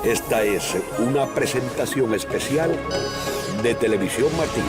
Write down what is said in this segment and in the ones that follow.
Esta es una presentación especial de Televisión Martí.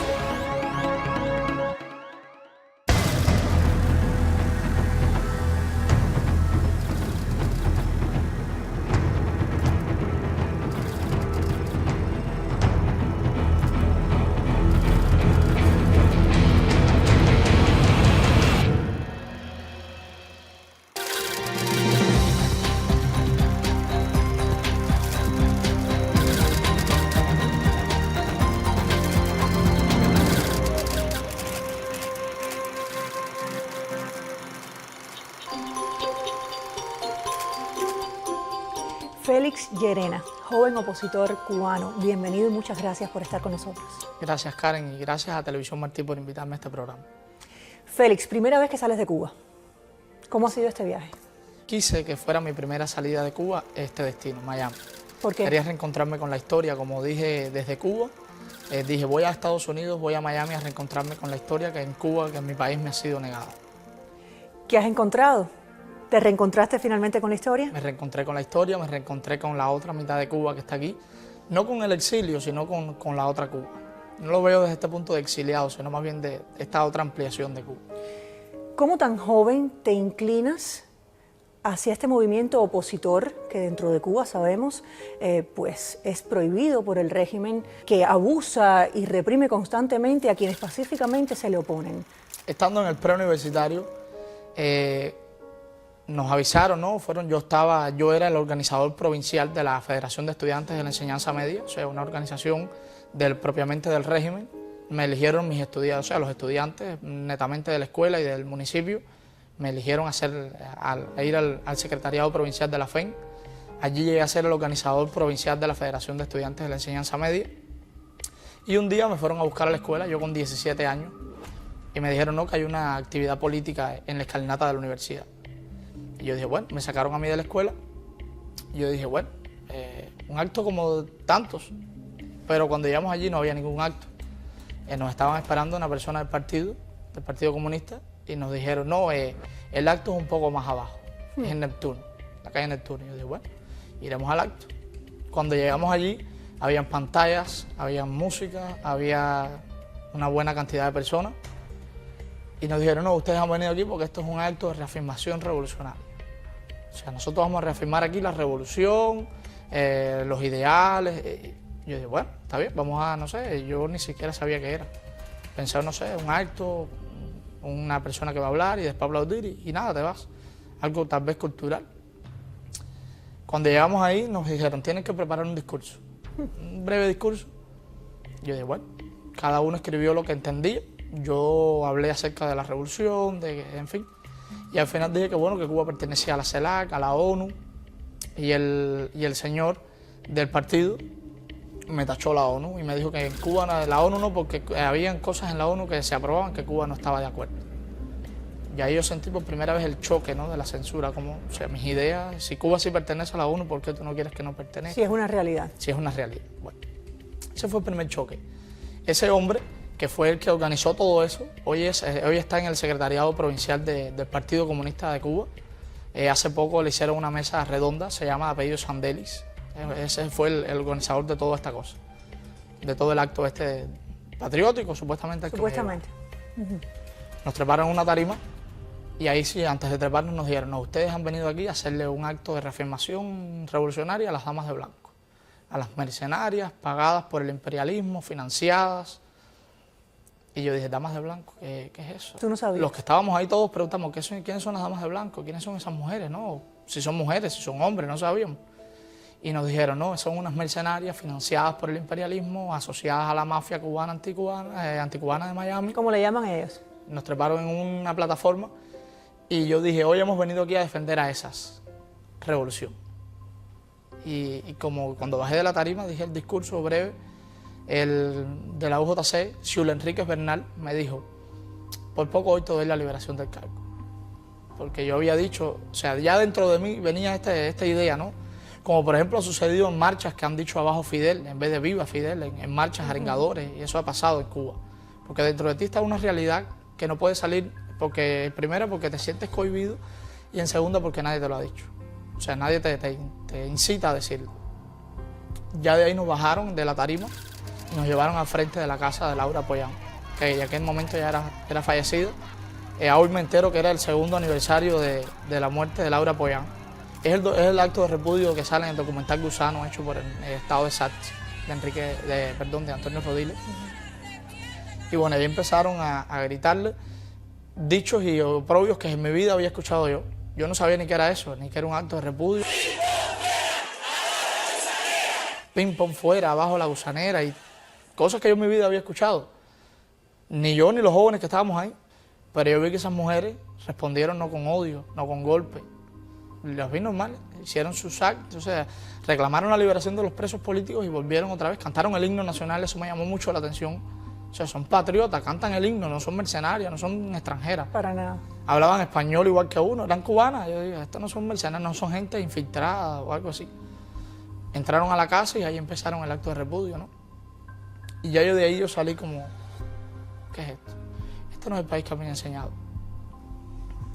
Félix Llerena, joven opositor cubano, bienvenido y muchas gracias por estar con nosotros. Gracias, Karen, y gracias a Televisión Martí por invitarme a este programa. Félix, primera vez que sales de Cuba. ¿Cómo ha sido este viaje? Quise que fuera mi primera salida de Cuba este destino, Miami. ¿Por qué? Quería reencontrarme con la historia, como dije desde Cuba. Dije, voy a Estados Unidos, voy a Miami a reencontrarme con la historia que en Cuba, que en mi país me ha sido negada. ¿Qué has encontrado? ¿Te reencontraste finalmente con la historia? Me reencontré con la historia, me reencontré con la otra mitad de Cuba que está aquí. No con el exilio, sino con la otra Cuba. No lo veo desde este punto de exiliado, sino más bien de esta otra ampliación de Cuba. ¿Cómo tan joven te inclinas hacia este movimiento opositor que dentro de Cuba sabemos pues es prohibido por el régimen, que abusa y reprime constantemente a quienes pacíficamente se le oponen? Estando en el preuniversitario, nos avisaron, ¿no? Yo era el organizador provincial de la Federación de Estudiantes de la Enseñanza Media, o sea, una organización propiamente del régimen. Me eligieron mis estudiantes, o sea, los estudiantes netamente de la escuela y del municipio, me eligieron a ir al secretariado provincial de la FEN. Allí llegué a ser el organizador provincial de la Federación de Estudiantes de la Enseñanza Media. Y un día me fueron a buscar a la escuela, yo con 17 años, y me dijeron, no, que hay una actividad política en la escalinata de la universidad. Y yo dije, bueno, me sacaron a mí de la escuela. Y yo dije, bueno, un acto como tantos. Pero cuando llegamos allí no había ningún acto. Nos estaban esperando una persona del Partido Comunista, y nos dijeron, no, el acto es un poco más abajo, es en Neptuno, la calle Neptuno. Y yo dije, bueno, iremos al acto. Cuando llegamos allí, habían pantallas, había música, había una buena cantidad de personas. Y nos dijeron, no, ustedes han venido aquí porque esto es un acto de reafirmación revolucionaria. O sea, nosotros vamos a reafirmar aquí la revolución, los ideales. Yo dije, bueno, está bien, vamos a, no sé, yo ni siquiera sabía qué era. Pensé, no sé, un acto, una persona que va a hablar y después aplaudir y nada, te vas. Algo tal vez cultural. Cuando llegamos ahí nos dijeron, tienen que preparar un discurso, un breve discurso. Yo dije, bueno, cada uno escribió lo que entendía. Yo hablé acerca de la revolución, en fin. Y al final dije que bueno, que Cuba pertenecía a la CELAC, a la ONU, y el señor del partido me tachó la ONU y me dijo que en Cuba, la ONU no, porque habían cosas en la ONU que se aprobaban que Cuba no estaba de acuerdo. Y ahí yo sentí por primera vez el choque, ¿no?, de la censura, como, o sea, mis ideas, si Cuba sí pertenece a la ONU, ¿por qué tú no quieres que no pertenezca? Sí, es una realidad. Sí, es una realidad. Bueno, ese fue el primer choque. Ese hombre, que fue el que organizó todo eso, hoy está en el secretariado provincial del Partido Comunista de Cuba. Hace poco le hicieron una mesa redonda, se llama apellido Sandelis. Ese fue el organizador de toda esta cosa, de todo el acto patriótico, supuestamente. Supuestamente. Nos treparon en una tarima y ahí sí, antes de treparnos nos dijeron, no, ustedes han venido aquí a hacerle un acto de reafirmación revolucionaria a las damas de blanco, a las mercenarias pagadas por el imperialismo, financiadas. Y yo dije, damas de blanco, ¿qué es eso? ¿Tú no sabías? Los que estábamos ahí todos preguntamos, ¿quiénes son las damas de blanco? ¿Quiénes son esas mujeres? No, si son mujeres, si son hombres, no sabíamos. Y nos dijeron, no, son unas mercenarias financiadas por el imperialismo, asociadas a la mafia cubana, anticubana de Miami. ¿Cómo le llaman ellos? Nos treparon en una plataforma y yo dije, hoy hemos venido aquí a defender a esas. Revolución. Y como cuando bajé de la tarima, dije el discurso breve, el de la UJC, Ciul Enríquez Bernal, me dijo, por poco hoy te doy la liberación del cargo. Porque yo había dicho, o sea, ya dentro de mí venía esta idea, ¿no? Como por ejemplo ha sucedido en marchas que han dicho abajo Fidel, en vez de viva Fidel, en marchas arengadores, y eso ha pasado en Cuba. Porque dentro de ti está una realidad que no puede salir, porque primero porque te sientes cohibido y en segundo porque nadie te lo ha dicho. O sea, nadie te incita a decirlo. Ya de ahí nos bajaron de la tarima y nos llevaron al frente de la casa de Laura Pollán, que en aquel momento ya era fallecida. Hoy me entero que era el segundo aniversario de la muerte de Laura Pollán. Es el acto de repudio que sale en el documental Gusano, hecho por el Estado de Sánchez, de Antonio Rodiles. Y bueno, ahí empezaron a gritarle dichos y oprobios que en mi vida había escuchado yo. Yo no sabía ni qué era eso, ni que era un acto de repudio. Ping pong fuera, abajo la gusanera y cosas que yo en mi vida había escuchado. Ni yo ni los jóvenes que estábamos ahí. Pero yo vi que esas mujeres respondieron no con odio, no con golpes. Los vi normales, hicieron sus actos, o sea, reclamaron la liberación de los presos políticos y volvieron otra vez, cantaron el himno nacional, eso me llamó mucho la atención. O sea, son patriotas, cantan el himno, no son mercenarias, no son extranjeras. Para nada. Hablaban español igual que uno, eran cubanas. Yo digo, estas no son mercenarias, no son gente infiltrada o algo así. Entraron a la casa y ahí empezaron el acto de repudio, ¿no? Y ya yo de ahí salí como, ¿qué es esto? Este no es el país que a mí me han enseñado.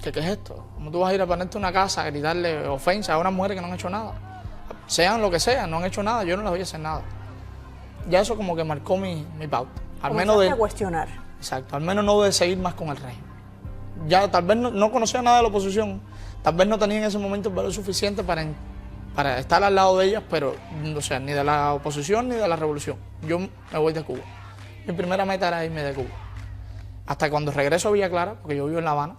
¿Qué es esto? ¿Cómo tú vas a ir a ponerte una casa a gritarle ofensas a unas mujeres que no han hecho nada? Sean lo que sean, no han hecho nada, yo no les voy a hacer nada. Ya eso como que marcó mi pauta. Al menos a cuestionar. Exacto, al menos no de seguir más con el régimen. Ya tal vez no conocía nada de la oposición, tal vez no tenía en ese momento el valor suficiente para estar al lado de ellas, pero o sea, ni de la oposición ni de la revolución. Yo me voy de Cuba. Mi primera meta era irme de Cuba. Hasta cuando regreso a Villa Clara, porque yo vivo en La Habana,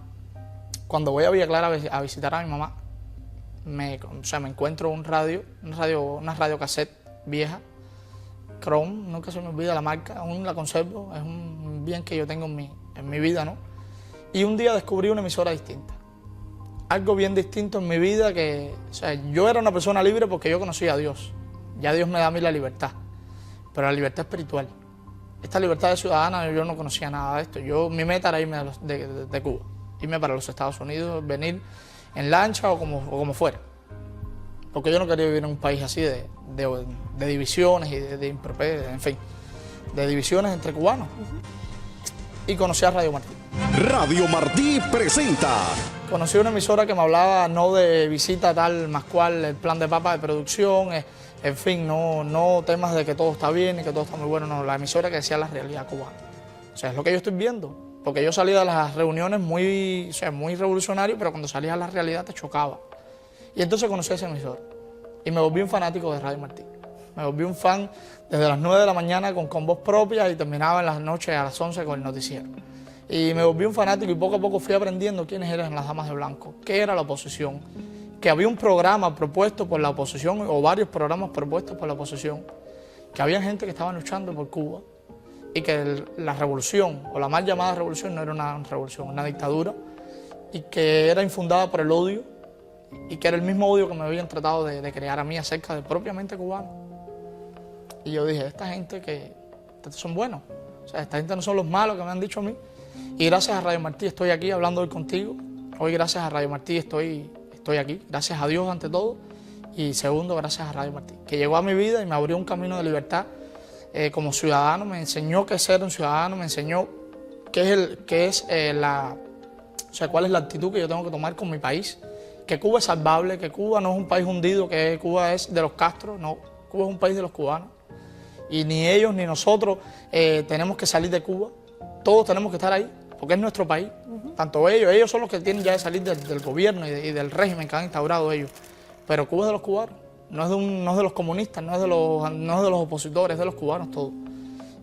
cuando voy a Villa Clara a visitar a mi mamá, me encuentro una radio cassette vieja, Chrome, nunca se me olvida la marca, aún la conservo, es un bien que yo tengo en mi vida, ¿no? Y un día descubrí una emisora distinta, algo bien distinto en mi vida que, o sea, yo era una persona libre porque yo conocía a Dios, ya Dios me da a mí la libertad, pero la libertad espiritual. Esta libertad de ciudadana, yo no conocía nada de esto, mi meta era irme de Cuba. Irme para los Estados Unidos, venir en lancha o como fuera. Porque yo no quería vivir en un país así de divisiones y en fin, de divisiones entre cubanos. Y conocí a Radio Martí. Radio Martí presenta. Conocí una emisora que me hablaba no de visita tal más cual, el plan de papa de producción, en fin, no temas de que todo está bien y que todo está muy bueno, no, la emisora que decía la realidad cubana. O sea, es lo que yo estoy viendo. Porque yo salía de las reuniones muy revolucionario, pero cuando salías a la realidad te chocaba. Y entonces conocí a ese emisor y me volví un fanático de Radio Martí. Me volví un fan desde las 9 de la mañana con voz propia y terminaba en las noches a las 11 con el noticiero. Y me volví un fanático y poco a poco fui aprendiendo quiénes eran las damas de blanco, qué era la oposición, que había un programa propuesto por la oposición o varios programas propuestos por la oposición, que había gente que estaba luchando por Cuba, y que la revolución, o la mal llamada revolución, no era una revolución, una dictadura, y que era infundada por el odio, y que era el mismo odio que me habían tratado de crear a mí acerca de propiamente cubanos. Y yo dije, esta gente estos son buenos, o sea, esta gente no son los malos que me han dicho a mí, y gracias a Radio Martí estoy aquí hablando hoy contigo, hoy gracias a Radio Martí estoy aquí, gracias a Dios ante todo, y segundo, gracias a Radio Martí, que llegó a mi vida y me abrió un camino de libertad. Como ciudadano, me enseñó qué es ser un ciudadano, me enseñó cuál es la actitud que yo tengo que tomar con mi país, que Cuba es salvable, que Cuba no es un país hundido, que Cuba es de los Castro, no, Cuba es un país de los cubanos. Y ni ellos ni nosotros tenemos que salir de Cuba, todos tenemos que estar ahí, porque es nuestro país. Tanto ellos son los que tienen ya de salir del gobierno y del régimen que han instaurado ellos, pero Cuba es de los cubanos. No es de los comunistas, no es de los opositores, es de los cubanos todos.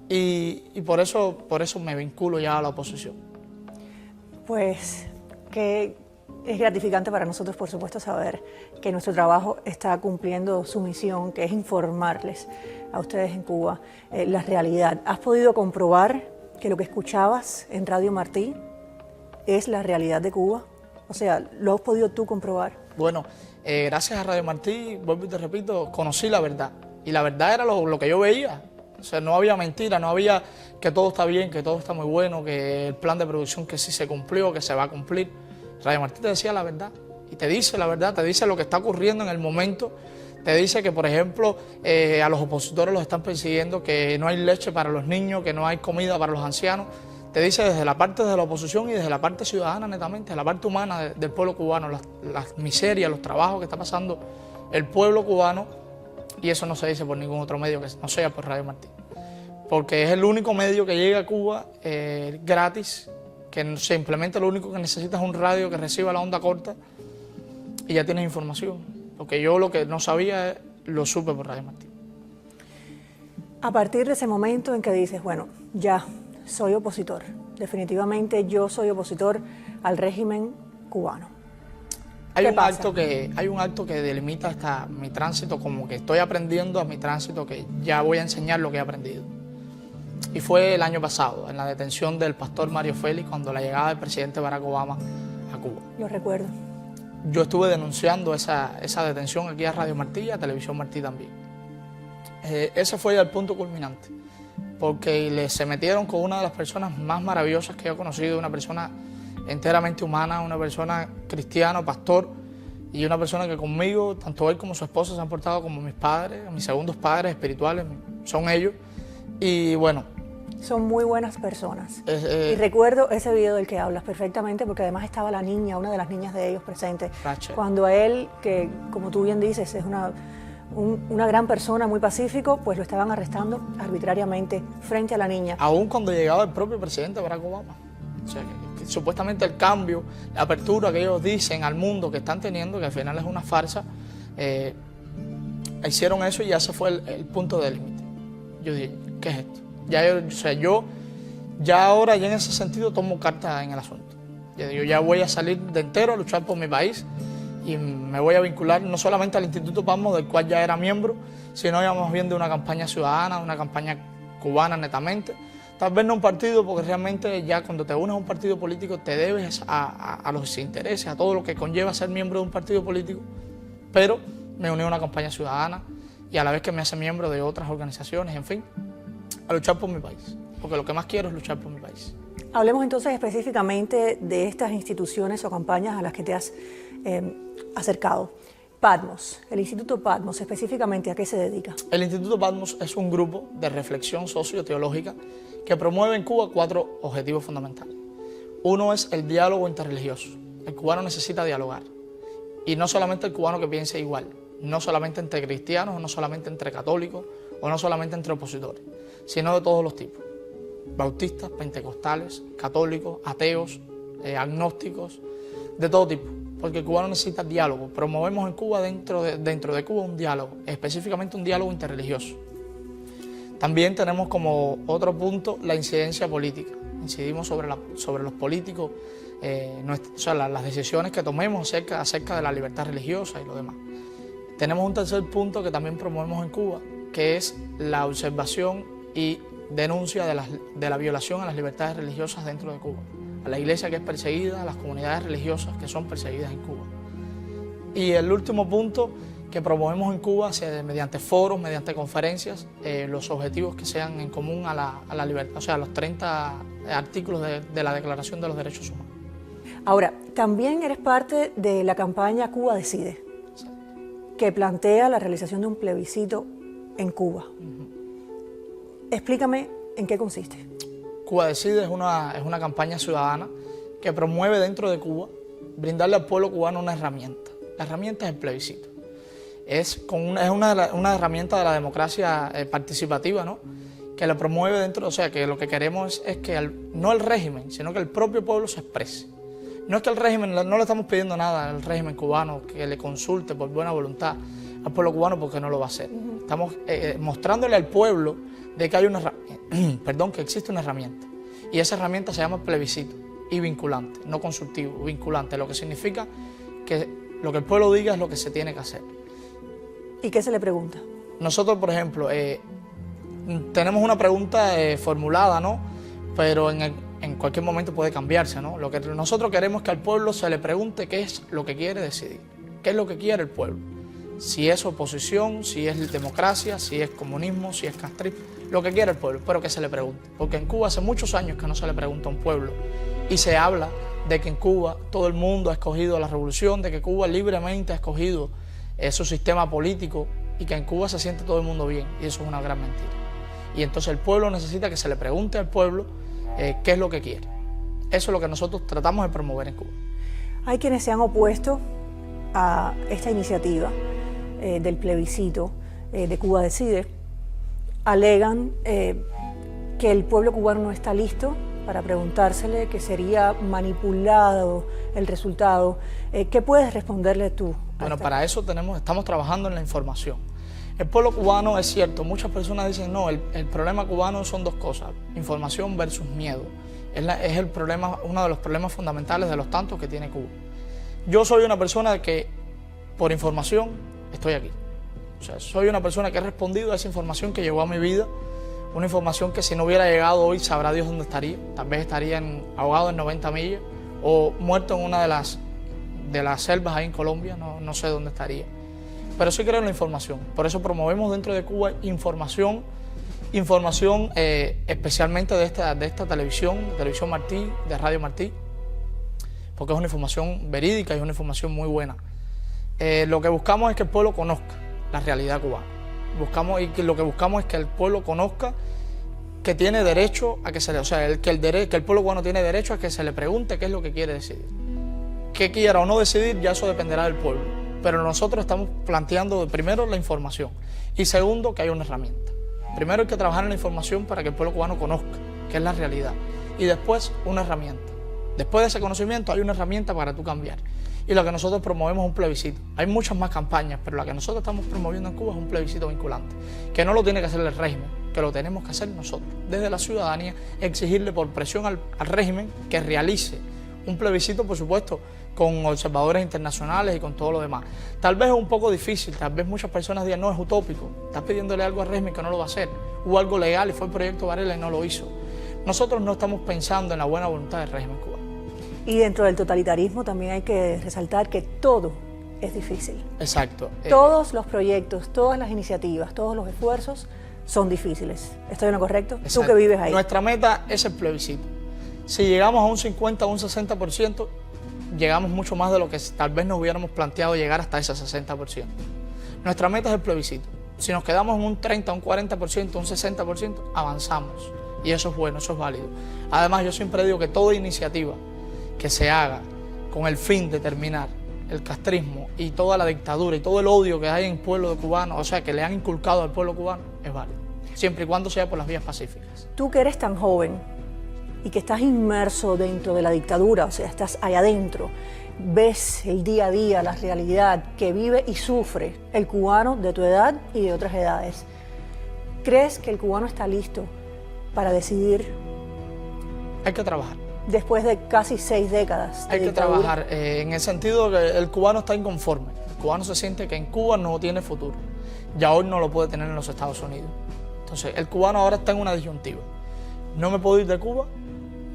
Y por eso me vinculo ya a la oposición. Pues que es gratificante para nosotros, por supuesto, saber que nuestro trabajo está cumpliendo su misión, que es informarles a ustedes en Cuba la realidad. ¿Has podido comprobar que lo que escuchabas en Radio Martí es la realidad de Cuba? O sea, ¿lo has podido tú comprobar? Bueno, gracias a Radio Martí, vuelvo y te repito, conocí la verdad. Y la verdad era lo que yo veía. O sea, no había mentira, no había que todo está bien, que todo está muy bueno, que el plan de producción que sí se cumplió, que se va a cumplir. Radio Martí te decía la verdad. Y te dice la verdad, te dice lo que está ocurriendo en el momento. Te dice que, por ejemplo, a los opositores los están persiguiendo, que no hay leche para los niños, que no hay comida para los ancianos. Te dice desde la parte de la oposición y desde la parte ciudadana, netamente, la parte humana del pueblo cubano, las miserias, los trabajos que está pasando el pueblo cubano, Y eso no se dice por ningún otro medio que no sea por Radio Martí. Porque es el único medio que llega a Cuba gratis, que simplemente lo único que necesita es un radio que reciba la onda corta y ya tienes información. Porque yo lo que no sabía lo supe por Radio Martí. A partir de ese momento en que dices, bueno, ya soy opositor, definitivamente yo soy opositor al régimen cubano. Hay un acto que delimita hasta mi tránsito, como que estoy aprendiendo a mi tránsito, que ya voy a enseñar lo que he aprendido. Y fue el año pasado, en la detención del pastor Mario Félix, cuando la llegada del presidente Barack Obama a Cuba. Lo recuerdo. Yo estuve denunciando esa detención aquí a Radio Martí y a Televisión Martí también. Ese fue el punto culminante, porque se metieron con una de las personas más maravillosas que he conocido, una persona enteramente humana, una persona cristiana, pastor, y una persona que conmigo, tanto él como su esposa, se han portado como mis padres, mis segundos padres espirituales, son ellos. Y bueno, son muy buenas personas. Y recuerdo ese video del que hablas perfectamente, porque además estaba la niña, una de las niñas de ellos presente. Rachel. Cuando a él, que como tú bien dices, es una gran persona, muy pacífico, pues lo estaban arrestando arbitrariamente frente a la niña. Aún cuando llegaba el propio presidente Barack Obama. O sea, que supuestamente el cambio, la apertura que ellos dicen al mundo que están teniendo, que al final es una farsa, hicieron eso y ese fue el punto de límite. Yo dije, ¿qué es esto? Yo ahora en ese sentido tomo carta en el asunto. Yo ya voy a salir de entero a luchar por mi país y me voy a vincular no solamente al Instituto Patmos, del cual ya era miembro, sino ya más bien de una campaña ciudadana, una campaña cubana netamente. Tal vez no un partido, porque realmente ya cuando te unes a un partido político te debes a los intereses, a todo lo que conlleva ser miembro de un partido político, pero me uní a una campaña ciudadana y a la vez que me hace miembro de otras organizaciones, en fin, a luchar por mi país, porque lo que más quiero es luchar por mi país. Hablemos entonces específicamente de estas instituciones o campañas a las que te has acercado. Patmos, el Instituto Patmos, específicamente, ¿a qué se dedica? El Instituto Patmos es un grupo de reflexión socio-teológica que promueve en Cuba 4 objetivos fundamentales. Uno es el diálogo interreligioso. El cubano necesita dialogar. Y no solamente el cubano que piense igual, no solamente entre cristianos, o no solamente entre católicos, o no solamente entre opositores, sino de todos los tipos. Bautistas, pentecostales, católicos, ateos, agnósticos, de todo tipo. Porque el cubano necesita diálogo. Promovemos en Cuba, dentro de Cuba, un diálogo, específicamente un diálogo interreligioso. También tenemos como otro punto la incidencia política. Incidimos sobre los políticos, las decisiones que tomemos acerca de la libertad religiosa y lo demás. Tenemos un tercer punto que también promovemos en Cuba, que es la observación y denuncia de la violación a las libertades religiosas dentro de Cuba. A la iglesia que es perseguida, a las comunidades religiosas que son perseguidas en Cuba. Y el último punto que promovemos en Cuba, mediante foros, mediante conferencias, los objetivos que sean en común a la libertad, o sea, los 30 artículos de la Declaración de los Derechos Humanos. Ahora, también eres parte de la campaña Cuba Decide, que plantea la realización de un plebiscito en Cuba. Explícame en qué consiste. Cuba Decide es una campaña ciudadana que promueve dentro de Cuba brindarle al pueblo cubano una herramienta. La herramienta es el plebiscito. Es una herramienta de la democracia participativa, ¿no? Que la promueve dentro, o sea, que lo que queremos es que no el régimen, sino que el propio pueblo se exprese. No es que el régimen, no le estamos pidiendo nada al régimen cubano que le consulte por buena voluntad al pueblo cubano, porque no lo va a hacer. Estamos mostrándole al pueblo de que hay que existe una herramienta. Y esa herramienta se llama plebiscito y vinculante, no consultivo, vinculante, lo que significa que lo que el pueblo diga es lo que se tiene que hacer. ¿Y qué se le pregunta? Nosotros, por ejemplo, tenemos una pregunta formulada, ¿no? Pero en cualquier momento puede cambiarse, ¿no? Lo que nosotros queremos es que al pueblo se le pregunte qué es lo que quiere decidir, qué es lo que quiere el pueblo. Si es oposición, si es democracia, si es comunismo, si es castrismo, lo que quiere el pueblo, pero que se le pregunte. Porque en Cuba hace muchos años que no se le pregunta a un pueblo y se habla de que en Cuba todo el mundo ha escogido la revolución, de que Cuba libremente ha escogido su sistema político y que en Cuba se siente todo el mundo bien, y eso es una gran mentira. Y entonces el pueblo necesita que se le pregunte al pueblo qué es lo que quiere. Eso es lo que nosotros tratamos de promover en Cuba. Hay quienes se han opuesto a esta iniciativa del plebiscito de Cuba Decide, alegan que el pueblo cubano no está listo para preguntársele, que sería manipulado el resultado. ¿Qué puedes responderle tú? Bueno, para eso estamos trabajando en la información. El pueblo cubano, es cierto, muchas personas dicen, no, el problema cubano son dos cosas, información versus miedo. Es el problema, uno de los problemas fundamentales de los tantos que tiene Cuba. Yo soy una persona que, por información, estoy aquí. O sea, soy una persona que ha respondido a esa información que llegó a mi vida, una información que si no hubiera llegado hoy, sabrá Dios dónde estaría. Tal vez estaría ahogado en 90 millas o muerto en una de las selvas ahí en Colombia, no sé dónde estaría. Pero sí creo en la información. Por eso promovemos dentro de Cuba información especialmente de esta televisión Martí, de Radio Martí, porque es una información verídica y es una información muy buena. Lo que buscamos es que el pueblo conozca la realidad cubana. Lo que buscamos es que el pueblo conozca que tiene derecho a que que el pueblo cubano tiene derecho a que se le pregunte qué es lo que quiere decidir. Que quiera o no decidir, ya eso dependerá del pueblo. Pero nosotros estamos planteando primero la información y segundo que hay una herramienta. Primero hay que trabajar en la información para que el pueblo cubano conozca qué es la realidad y después una herramienta. Después de ese conocimiento hay una herramienta para tú cambiar. Y lo que nosotros promovemos es un plebiscito. Hay muchas más campañas, pero la que nosotros estamos promoviendo en Cuba es un plebiscito vinculante, que no lo tiene que hacer el régimen, que lo tenemos que hacer nosotros. Desde la ciudadanía, exigirle por presión al régimen que realice un plebiscito, por supuesto, con observadores internacionales y con todo lo demás. Tal vez es un poco difícil, tal vez muchas personas digan, no, es utópico, estás pidiéndole algo al régimen que no lo va a hacer. Hubo algo legal y fue el proyecto Varela y no lo hizo. Nosotros no estamos pensando en la buena voluntad del régimen cubano. Y dentro del totalitarismo también hay que resaltar que todo es difícil. Exacto. Todos los proyectos, todas las iniciativas, todos los esfuerzos son difíciles. ¿Estoy en lo correcto? Exacto. Tú que vives ahí. Nuestra meta es el plebiscito. Si llegamos a un 50 o un 60%, llegamos mucho más de lo que tal vez nos hubiéramos planteado llegar hasta ese 60%. Nuestra meta es el plebiscito. Si nos quedamos en un 30, un 40%, un 60%, avanzamos. Y eso es bueno, eso es válido. Además, yo siempre digo que toda iniciativa que se haga con el fin de terminar el castrismo y toda la dictadura y todo el odio que hay en el pueblo cubano, o sea, que le han inculcado al pueblo cubano, es válido, siempre y cuando sea por las vías pacíficas. Tú que eres tan joven y que estás inmerso dentro de la dictadura, o sea, estás allá adentro, ves el día a día, la realidad que vive y sufre el cubano de tu edad y de otras edades. ¿Crees que el cubano está listo para decidir? Hay que trabajar. Después de casi 6 décadas de Hay que dictadura. trabajar en el sentido de que el cubano está inconforme. El cubano se siente que en Cuba no tiene futuro. Ya hoy no lo puede tener en los Estados Unidos. Entonces, el cubano ahora está en una disyuntiva. No me puedo ir de Cuba,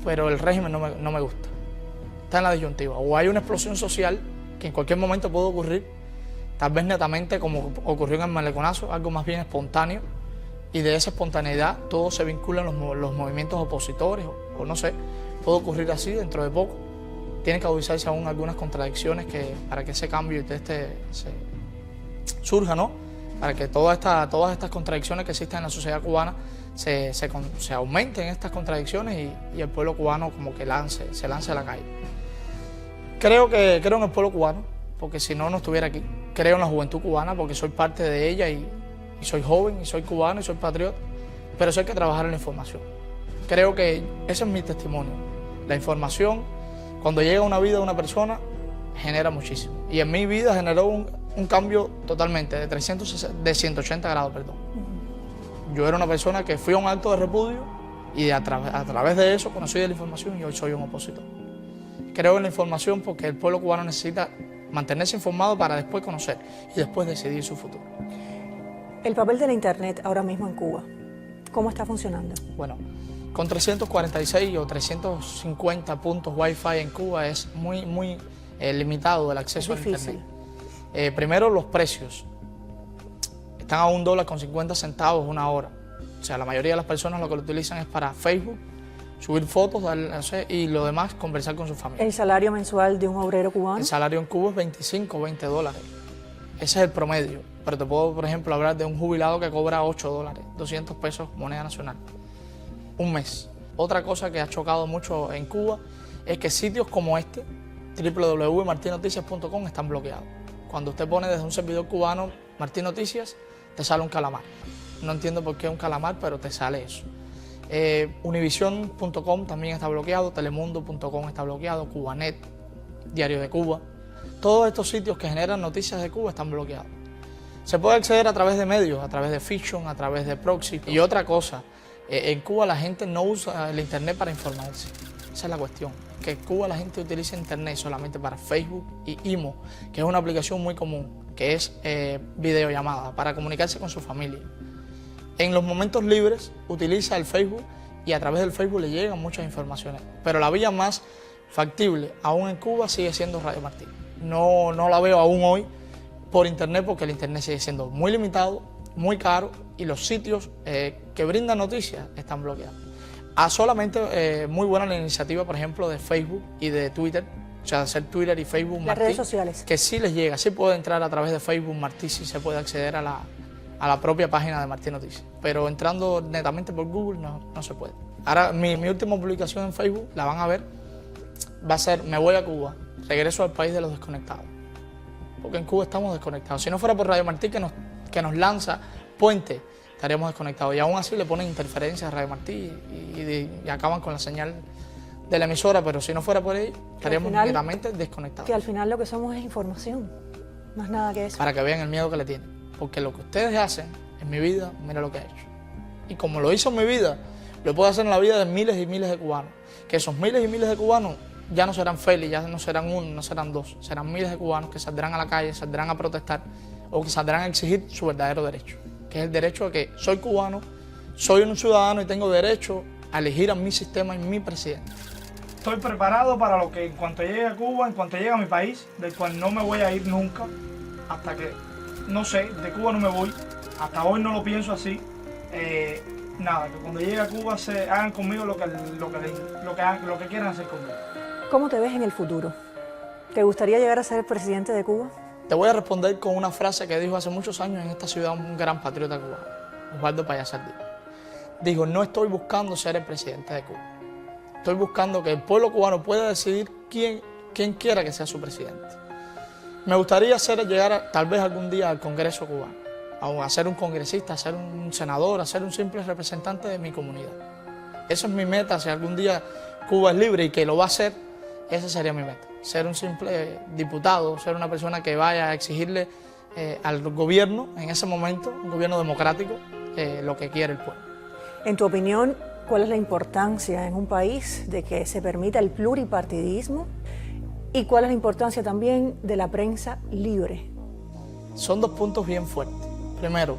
pero el régimen no me gusta. Está en la disyuntiva. O hay una explosión social que en cualquier momento puede ocurrir, tal vez netamente como ocurrió en el Maleconazo, algo más bien espontáneo, y de esa espontaneidad todo se vincula en los movimientos opositores, o no sé, puede ocurrir así dentro de poco. Tienen que agudizarse aún algunas contradicciones para que ese cambio surja, ¿no? Para que todas estas contradicciones que existen en la sociedad cubana se aumenten estas contradicciones y el pueblo cubano como que se lance a la calle. Creo en el pueblo cubano, porque si no, no estuviera aquí. Creo en la juventud cubana, porque soy parte de ella y soy joven, y soy cubano, y soy patriota. Pero eso hay que trabajar en la información. Creo que ese es mi testimonio. La información, cuando llega a una vida de una persona, genera muchísimo. Y en mi vida generó un cambio totalmente, de 180 grados, perdón. Yo era una persona que fui a un acto de repudio y a través de eso conocí de la información y hoy soy un opositor. Creo en la información porque el pueblo cubano necesita mantenerse informado para después conocer y después decidir su futuro. El papel de la Internet ahora mismo en Cuba, ¿cómo está funcionando? Bueno, con 346 o 350 puntos Wi-Fi en Cuba es muy limitado el acceso a Internet. Primero, los precios. Están a $1.50 una hora. O sea, la mayoría de las personas lo que lo utilizan es para Facebook, subir fotos y lo demás conversar con su familia. ¿El salario mensual de un obrero cubano? El salario en Cuba es 25 o 20 dólares. Ese es el promedio. Pero te puedo, por ejemplo, hablar de un jubilado que cobra 8 dólares, 200 pesos moneda nacional, un mes. Otra cosa que ha chocado mucho en Cuba es que sitios como este, www.martinoticias.com, están bloqueados. Cuando usted pone desde un servidor cubano Martín Noticias, te sale un calamar. No entiendo por qué un calamar, pero te sale eso. Univision.com también está bloqueado, Telemundo.com está bloqueado, Cubanet, Diario de Cuba. Todos estos sitios que generan noticias de Cuba están bloqueados. Se puede acceder a través de medios, a través de fiction, a través de proxy. Y otra cosa, en Cuba la gente no usa el internet para informarse. Esa es la cuestión, que en Cuba la gente utiliza internet solamente para Facebook y IMO, que es una aplicación muy común, que es videollamada, para comunicarse con su familia. En los momentos libres utiliza el Facebook y a través del Facebook le llegan muchas informaciones. Pero la vía más factible, aún en Cuba, sigue siendo Radio Martí. No la veo aún hoy por internet, porque el internet sigue siendo muy limitado, muy caro, y los sitios que brindan noticias están bloqueados. Solamente muy buena la iniciativa, por ejemplo, de Facebook y de Twitter, o sea, de hacer Twitter y Facebook Martí. Las redes sociales. Que sí les llega, sí puede entrar a través de Facebook Martí, sí se puede acceder a la propia página de Martí Noticias. Pero entrando netamente por Google no se puede. Ahora, mi última publicación en Facebook, la van a ver, va a ser: me voy a Cuba, regreso al país de los desconectados. Porque en Cuba estamos desconectados. Si no fuera por Radio Martí que nos lanza Puente, estaríamos desconectados. Y aún así le ponen interferencias a Radio Martí y acaban con la señal de la emisora, pero si no fuera por ahí, estaríamos completamente desconectados. Que al final lo que somos es información, más nada que eso. Para que vean el miedo que le tienen. Porque lo que ustedes hacen en mi vida, mira lo que he hecho. Y como lo hizo en mi vida, lo puedo hacer en la vida de miles y miles de cubanos. Que esos miles y miles de cubanos ya no serán Félix, ya no serán uno, no serán dos, serán miles de cubanos que saldrán a la calle, saldrán a protestar o que saldrán a exigir su verdadero derecho, que es el derecho a que soy cubano, soy un ciudadano y tengo derecho a elegir a mi sistema y mi presidente. Estoy preparado para lo que en cuanto llegue a Cuba, en cuanto llegue a mi país, del cual no me voy a ir nunca, hasta que, no sé, de Cuba no me voy, hasta hoy no lo pienso así. Nada, que cuando llegue a Cuba se hagan conmigo lo que quieran hacer conmigo. ¿Cómo te ves en el futuro? ¿Te gustaría llegar a ser el presidente de Cuba? Te voy a responder con una frase que dijo hace muchos años en esta ciudad un gran patriota cubano, Osvaldo Paya Sardina. Dijo: no estoy buscando ser el presidente de Cuba. Estoy buscando que el pueblo cubano pueda decidir quién quiera que sea su presidente. Me gustaría llegar tal vez algún día al Congreso cubano, a ser un congresista, a ser un senador, a ser un simple representante de mi comunidad. Esa es mi meta. Si algún día Cuba es libre y que lo va a hacer, esa sería mi meta. Ser un simple diputado, ser una persona que vaya a exigirle al gobierno, en ese momento, un gobierno democrático, lo que quiere el pueblo. En tu opinión, ¿cuál es la importancia en un país de que se permita el pluripartidismo? ¿Y cuál es la importancia también de la prensa libre? Son dos puntos bien fuertes. Primero,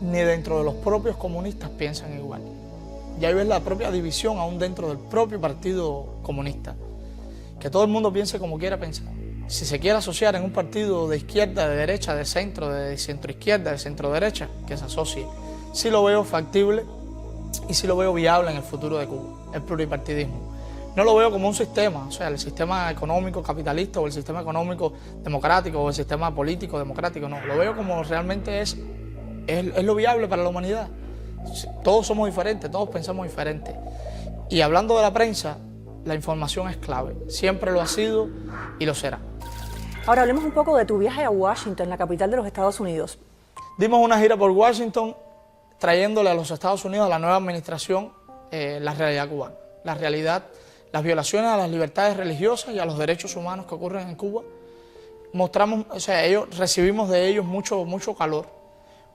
ni dentro de los propios comunistas piensan igual. Ya ves la propia división aún dentro del propio partido comunista. Que todo el mundo piense como quiera pensar. Si se quiere asociar en un partido de izquierda, de derecha, de centroizquierda, de centro-derecha, que se asocie. Sí lo veo factible y sí lo veo viable en el futuro de Cuba, el pluripartidismo. No lo veo como un sistema, o sea, el sistema económico capitalista o el sistema económico democrático o el sistema político democrático, no. Lo veo como realmente es lo viable para la humanidad. Todos somos diferentes, todos pensamos diferente. Y hablando de la prensa, la información es clave. Siempre lo ha sido y lo será. Ahora hablemos un poco de tu viaje a Washington, la capital de los Estados Unidos. Dimos una gira por Washington trayéndole a los Estados Unidos, a la nueva administración, la realidad cubana. La realidad, las violaciones a las libertades religiosas y a los derechos humanos que ocurren en Cuba. Mostramos, o sea, recibimos de ellos mucho calor,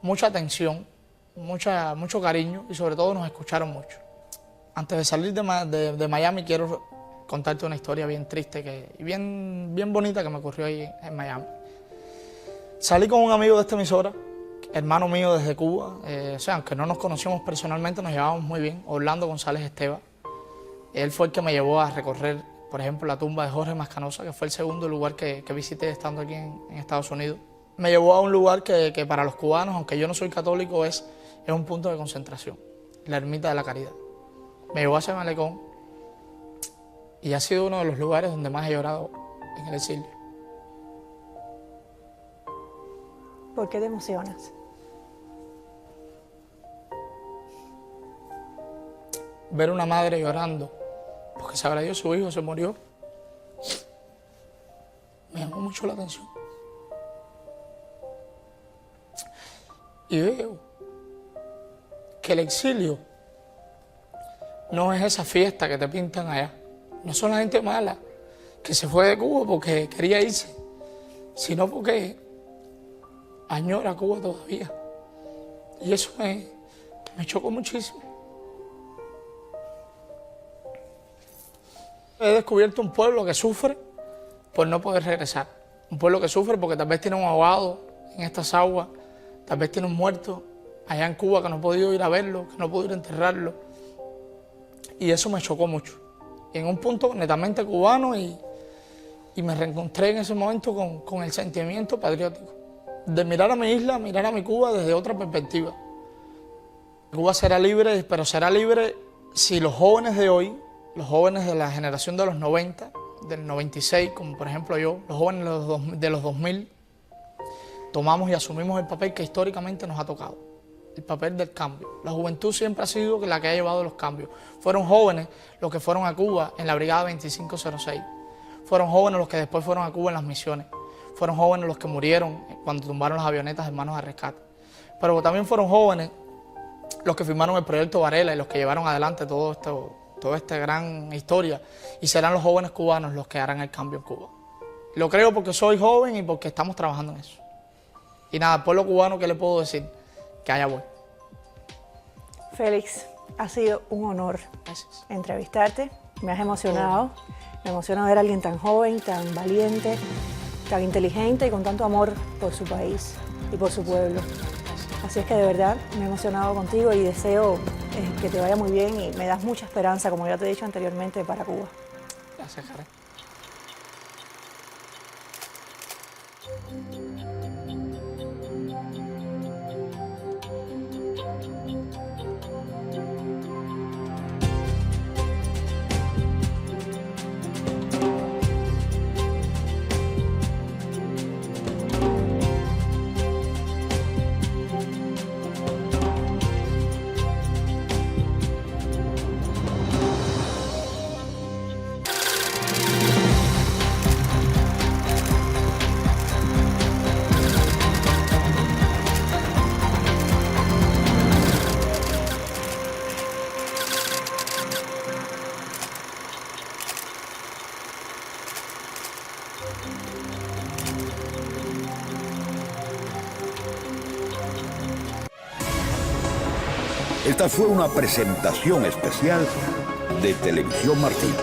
mucha atención, mucho cariño y sobre todo nos escucharon mucho. Antes de salir de Miami quiero contarte una historia bien triste y bien bonita que me ocurrió ahí en Miami. Salí con un amigo de esta emisora, hermano mío desde Cuba, o sea, aunque no nos conocíamos personalmente, nos llevábamos muy bien, Orlando González Esteva. Él fue el que me llevó a recorrer, por ejemplo, la tumba de Jorge Mascanosa, que fue el segundo lugar que visité estando aquí en Estados Unidos. Me llevó a un lugar que para los cubanos, aunque yo no soy católico, es un punto de concentración, la Ermita de la Caridad. Me llevó a ese malecón y ha sido uno de los lugares donde más he llorado en el exilio. ¿Por qué te emocionas? Ver una madre llorando porque sabrá Dios, su hijo se murió, me llamó mucho la atención. y veo que el exilio no es esa fiesta que te pintan allá. No son la gente mala que se fue de Cuba porque quería irse, sino porque añora Cuba todavía. Y eso me chocó muchísimo. He descubierto un pueblo que sufre por no poder regresar. Un pueblo que sufre porque tal vez tiene un ahogado en estas aguas, tal vez tiene un muerto allá en Cuba que no he podido ir a verlo, que no he podido ir a enterrarlo. Y eso me chocó mucho. Y en un punto netamente cubano y me reencontré en ese momento con el sentimiento patriótico. De mirar a mi isla, mirar a mi Cuba desde otra perspectiva. Cuba será libre, pero será libre si los jóvenes de hoy, los jóvenes de la generación de los 90, del 96, como por ejemplo yo, los jóvenes de los 2000, tomamos y asumimos el papel que históricamente nos ha tocado, el papel del cambio. La juventud siempre ha sido la que ha llevado los cambios. Fueron jóvenes los que fueron a Cuba en la Brigada 2506, fueron jóvenes los que después fueron a Cuba en las misiones, fueron jóvenes los que murieron cuando tumbaron las avionetas en manos de rescate, pero también fueron jóvenes los que firmaron el proyecto Varela y los que llevaron adelante toda esta gran historia, y serán los jóvenes cubanos los que harán el cambio en Cuba. Lo creo porque soy joven y porque estamos trabajando en eso. Y nada, al pueblo cubano, ¿qué le puedo decir? Que allá voy. Félix, ha sido un honor Gracias. entrevistarte. Me has emocionado. Me emociona ver a alguien tan joven, tan valiente, tan inteligente y con tanto amor por su país y por su pueblo. Así es que de verdad me he emocionado contigo y deseo que te vaya muy bien y me das mucha esperanza, como ya te he dicho anteriormente, para Cuba. Gracias, Karen. Esta fue una presentación especial de Televisión Martín.